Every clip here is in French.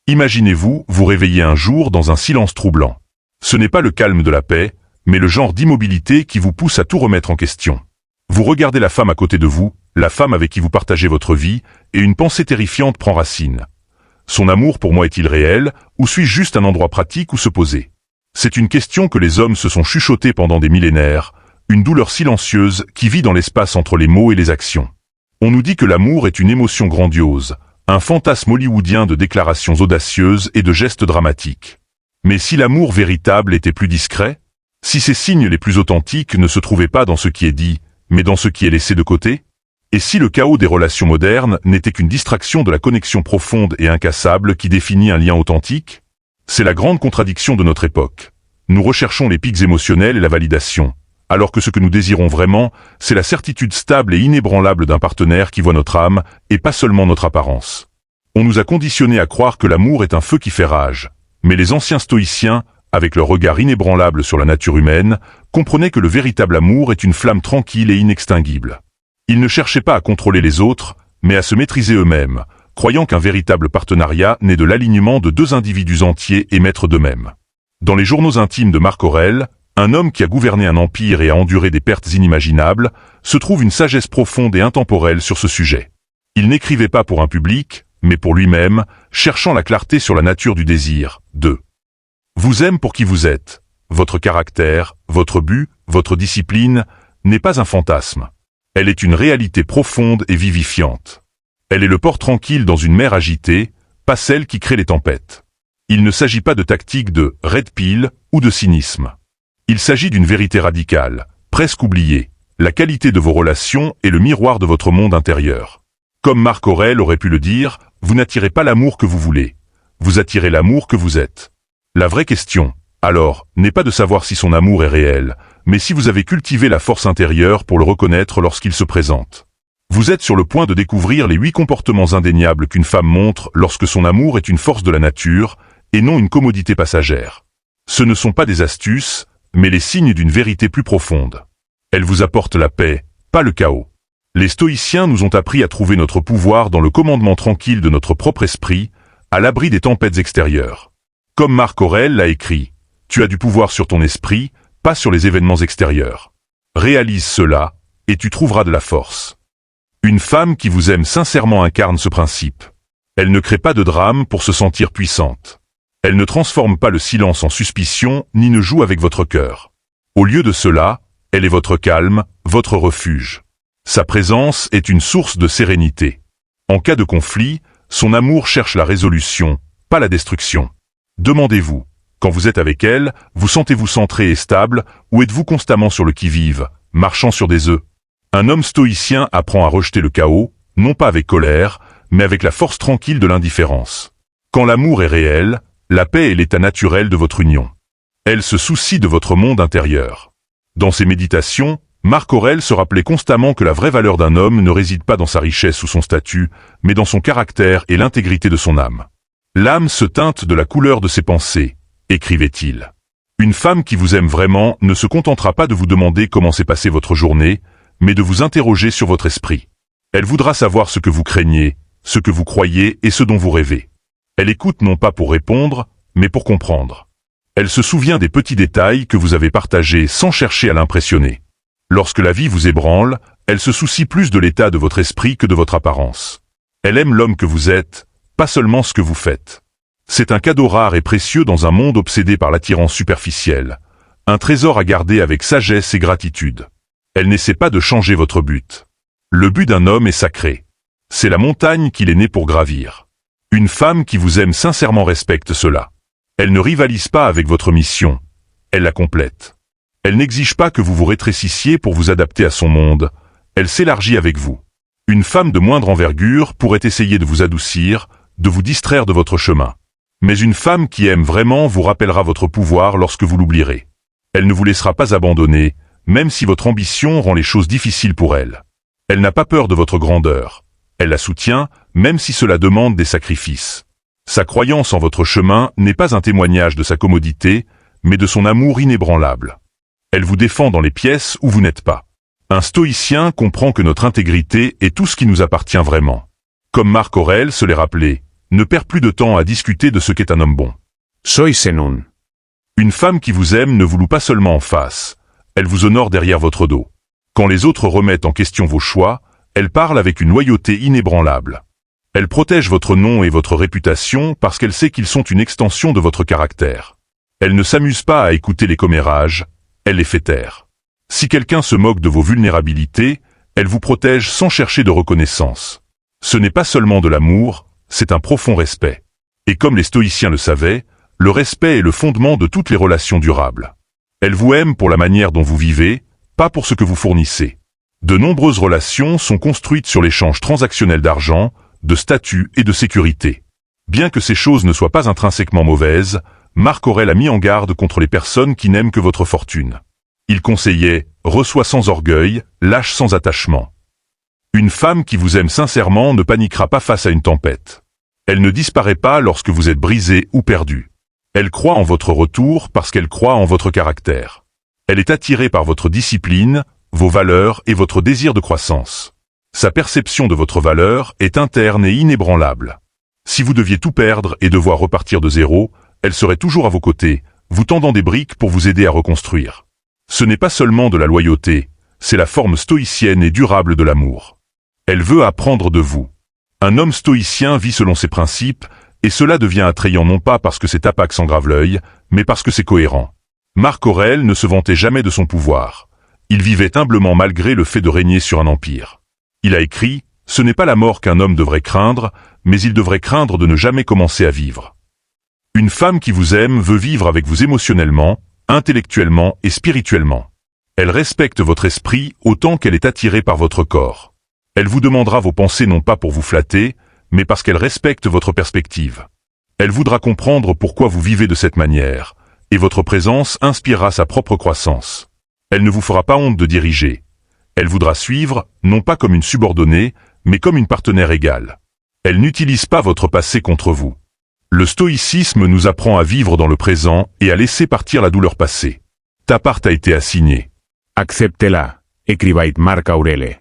Imaginez-vous vous réveiller un jour dans un silence troublant. Ce n'est pas le calme de la paix, mais le genre d'immobilité qui vous pousse à tout remettre en question. Vous regardez la femme à côté de vous, la femme avec qui vous partagez votre vie, et une pensée terrifiante prend racine. Son amour pour moi est-il réel, ou suis-je juste un endroit pratique où se poser? C'est une question que les hommes se sont chuchotés pendant des millénaires, une douleur silencieuse qui vit dans l'espace entre les mots et les actions. On nous dit que l'amour est une émotion grandiose, un fantasme hollywoodien de déclarations audacieuses et de gestes dramatiques. Mais si l'amour véritable était plus discret? Si ses signes les plus authentiques ne se trouvaient pas dans ce qui est dit, mais dans ce qui est laissé de côté? Et si le chaos des relations modernes n'était qu'une distraction de la connexion profonde et incassable qui définit un lien authentique? C'est la grande contradiction de notre époque. Nous recherchons les pics émotionnels et la validation, alors que ce que nous désirons vraiment, c'est la certitude stable et inébranlable d'un partenaire qui voit notre âme, et pas seulement notre apparence. On nous a conditionnés à croire que l'amour est un feu qui fait rage, mais les anciens stoïciens, avec leur regard inébranlable sur la nature humaine, comprenaient que le véritable amour est une flamme tranquille et inextinguible. Ils ne cherchaient pas à contrôler les autres, mais à se maîtriser eux-mêmes, croyant qu'un véritable partenariat naît de l'alignement de deux individus entiers et maîtres d'eux-mêmes. Dans les journaux intimes de Marc Aurèle, un homme qui a gouverné un empire et a enduré des pertes inimaginables, se trouve une sagesse profonde et intemporelle sur ce sujet. Il n'écrivait pas pour un public, mais pour lui-même, cherchant la clarté sur la nature du désir. 2. Vous aime pour qui vous êtes. Votre caractère, votre but, votre discipline, n'est pas un fantasme. Elle est une réalité profonde et vivifiante. Elle est le port tranquille dans une mer agitée, pas celle qui crée les tempêtes. Il ne s'agit pas de tactique de « red pill » ou de cynisme. Il s'agit d'une vérité radicale, presque oubliée. La qualité de vos relations est le miroir de votre monde intérieur. Comme Marc Aurèle aurait pu le dire, vous n'attirez pas l'amour que vous voulez. Vous attirez l'amour que vous êtes. La vraie question, alors, n'est pas de savoir si son amour est réel, mais si vous avez cultivé la force intérieure pour le reconnaître lorsqu'il se présente. Vous êtes sur le point de découvrir les 8 comportements indéniables qu'une femme montre lorsque son amour est une force de la nature, et non une commodité passagère. Ce ne sont pas des astuces, mais les signes d'une vérité plus profonde. Elle vous apporte la paix, pas le chaos. Les stoïciens nous ont appris à trouver notre pouvoir dans le commandement tranquille de notre propre esprit, à l'abri des tempêtes extérieures. Comme Marc Aurèle l'a écrit, tu as du pouvoir sur ton esprit, pas sur les événements extérieurs. Réalise cela, et tu trouveras de la force. Une femme qui vous aime sincèrement incarne ce principe. Elle ne crée pas de drame pour se sentir puissante. Elle ne transforme pas le silence en suspicion, ni ne joue avec votre cœur. Au lieu de cela, elle est votre calme, votre refuge. Sa présence est une source de sérénité. En cas de conflit, son amour cherche la résolution, pas la destruction. Demandez-vous, quand vous êtes avec elle, vous sentez-vous centré et stable, ou êtes-vous constamment sur le qui-vive, marchant sur des œufs? Un homme stoïcien apprend à rejeter le chaos, non pas avec colère, mais avec la force tranquille de l'indifférence. Quand l'amour est réel, la paix est l'état naturel de votre union. Elle se soucie de votre monde intérieur. Dans ses méditations, Marc Aurèle se rappelait constamment que la vraie valeur d'un homme ne réside pas dans sa richesse ou son statut, mais dans son caractère et l'intégrité de son âme. L'âme se teinte de la couleur de ses pensées, écrivait-il. Une femme qui vous aime vraiment ne se contentera pas de vous demander comment s'est passée votre journée, mais de vous interroger sur votre esprit. Elle voudra savoir ce que vous craignez, ce que vous croyez et ce dont vous rêvez. Elle écoute non pas pour répondre, mais pour comprendre. Elle se souvient des petits détails que vous avez partagés sans chercher à l'impressionner. Lorsque la vie vous ébranle, elle se soucie plus de l'état de votre esprit que de votre apparence. Elle aime l'homme que vous êtes, pas seulement ce que vous faites. C'est un cadeau rare et précieux dans un monde obsédé par l'attirance superficielle, un trésor à garder avec sagesse et gratitude. Elle n'essaie pas de changer votre but. Le but d'un homme est sacré. C'est la montagne qu'il est né pour gravir. Une femme qui vous aime sincèrement respecte cela. Elle ne rivalise pas avec votre mission, elle la complète. Elle n'exige pas que vous vous rétrécissiez pour vous adapter à son monde, elle s'élargit avec vous. Une femme de moindre envergure pourrait essayer de vous adoucir, de vous distraire de votre chemin. Mais une femme qui aime vraiment vous rappellera votre pouvoir lorsque vous l'oublierez. Elle ne vous laissera pas abandonner, même si votre ambition rend les choses difficiles pour elle. Elle n'a pas peur de votre grandeur. Elle la soutient, même si cela demande des sacrifices. Sa croyance en votre chemin n'est pas un témoignage de sa commodité, mais de son amour inébranlable. Elle vous défend dans les pièces où vous n'êtes pas. Un stoïcien comprend que notre intégrité est tout ce qui nous appartient vraiment. Comme Marc Aurèle se l'est rappelé, Ne perd plus de temps à discuter de ce qu'est un homme bon. Soy Zenun. Une femme qui vous aime ne vous loue pas seulement en face, elle vous honore derrière votre dos. Quand les autres remettent en question vos choix, elle parle avec une loyauté inébranlable. Elle protège votre nom et votre réputation parce qu'elle sait qu'ils sont une extension de votre caractère. Elle ne s'amuse pas à écouter les commérages, elle les fait taire. Si quelqu'un se moque de vos vulnérabilités, elle vous protège sans chercher de reconnaissance. Ce n'est pas seulement de l'amour, c'est un profond respect. Et comme les stoïciens le savaient, le respect est le fondement de toutes les relations durables. Elle vous aime pour la manière dont vous vivez, pas pour ce que vous fournissez. De nombreuses relations sont construites sur l'échange transactionnel d'argent, de statut et de sécurité. Bien que ces choses ne soient pas intrinsèquement mauvaises, Marc Aurèle a mis en garde contre les personnes qui n'aiment que votre fortune. Il conseillait « reçois sans orgueil, lâche sans attachement ». Une femme qui vous aime sincèrement ne paniquera pas face à une tempête. Elle ne disparaît pas lorsque vous êtes brisé ou perdu. Elle croit en votre retour parce qu'elle croit en votre caractère. Elle est attirée par votre discipline, vos valeurs et votre désir de croissance. Sa perception de votre valeur est interne et inébranlable. Si vous deviez tout perdre et devoir repartir de zéro, elle serait toujours à vos côtés, vous tendant des briques pour vous aider à reconstruire. Ce n'est pas seulement de la loyauté, c'est la forme stoïcienne et durable de l'amour. Elle veut apprendre de vous. Un homme stoïcien vit selon ses principes, et cela devient attrayant non pas parce que c'est Apax s'engrave l'œil, mais parce que c'est cohérent. Marc Aurèle ne se vantait jamais de son pouvoir. Il vivait humblement malgré le fait de régner sur un empire. Il a écrit « Ce n'est pas la mort qu'un homme devrait craindre, mais il devrait craindre de ne jamais commencer à vivre ». Une femme qui vous aime veut vivre avec vous émotionnellement, intellectuellement et spirituellement. Elle respecte votre esprit autant qu'elle est attirée par votre corps. Elle vous demandera vos pensées non pas pour vous flatter, mais parce qu'elle respecte votre perspective. Elle voudra comprendre pourquoi vous vivez de cette manière, et votre présence inspirera sa propre croissance. Elle ne vous fera pas honte de diriger. Elle voudra suivre, non pas comme une subordonnée, mais comme une partenaire égale. Elle n'utilise pas votre passé contre vous. Le stoïcisme nous apprend à vivre dans le présent et à laisser partir la douleur passée. Ta part a été assignée. Acceptela, écrivait Marc Aurèle.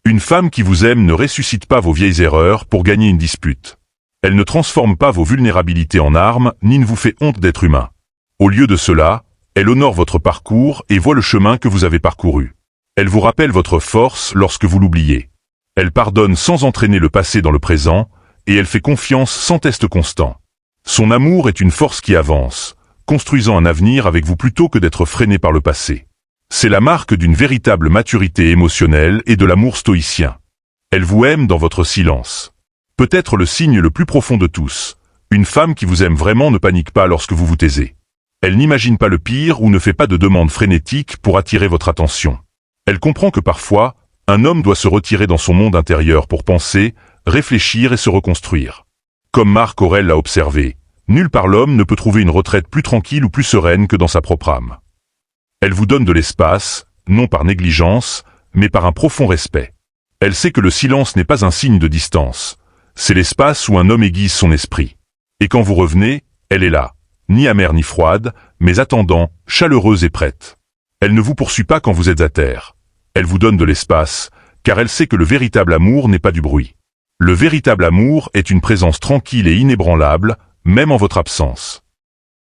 Une femme qui vous aime ne ressuscite pas vos vieilles erreurs pour gagner une dispute. Elle ne transforme pas vos vulnérabilités en armes, ni ne vous fait honte d'être humain. Au lieu de cela, elle honore votre parcours et voit le chemin que vous avez parcouru. Elle vous rappelle votre force lorsque vous l'oubliez. Elle pardonne sans entraîner le passé dans le présent, et elle fait confiance sans test constant. Son amour est une force qui avance, construisant un avenir avec vous plutôt que d'être freiné par le passé. C'est la marque d'une véritable maturité émotionnelle et de l'amour stoïcien. Elle vous aime dans votre silence. Peut-être le signe le plus profond de tous. Une femme qui vous aime vraiment ne panique pas lorsque vous vous taisez. Elle n'imagine pas le pire ou ne fait pas de demandes frénétiques pour attirer votre attention. Elle comprend que parfois, un homme doit se retirer dans son monde intérieur pour penser, réfléchir et se reconstruire. Comme Marc Aurèle l'a observé, nulle part l'homme ne peut trouver une retraite plus tranquille ou plus sereine que dans sa propre âme. Elle vous donne de l'espace, non par négligence, mais par un profond respect. Elle sait que le silence n'est pas un signe de distance. C'est l'espace où un homme aiguise son esprit. Et quand vous revenez, elle est là, ni amère ni froide, mais attendant, chaleureuse et prête. Elle ne vous poursuit pas quand vous êtes à terre. Elle vous donne de l'espace, car elle sait que le véritable amour n'est pas du bruit. Le véritable amour est une présence tranquille et inébranlable, même en votre absence.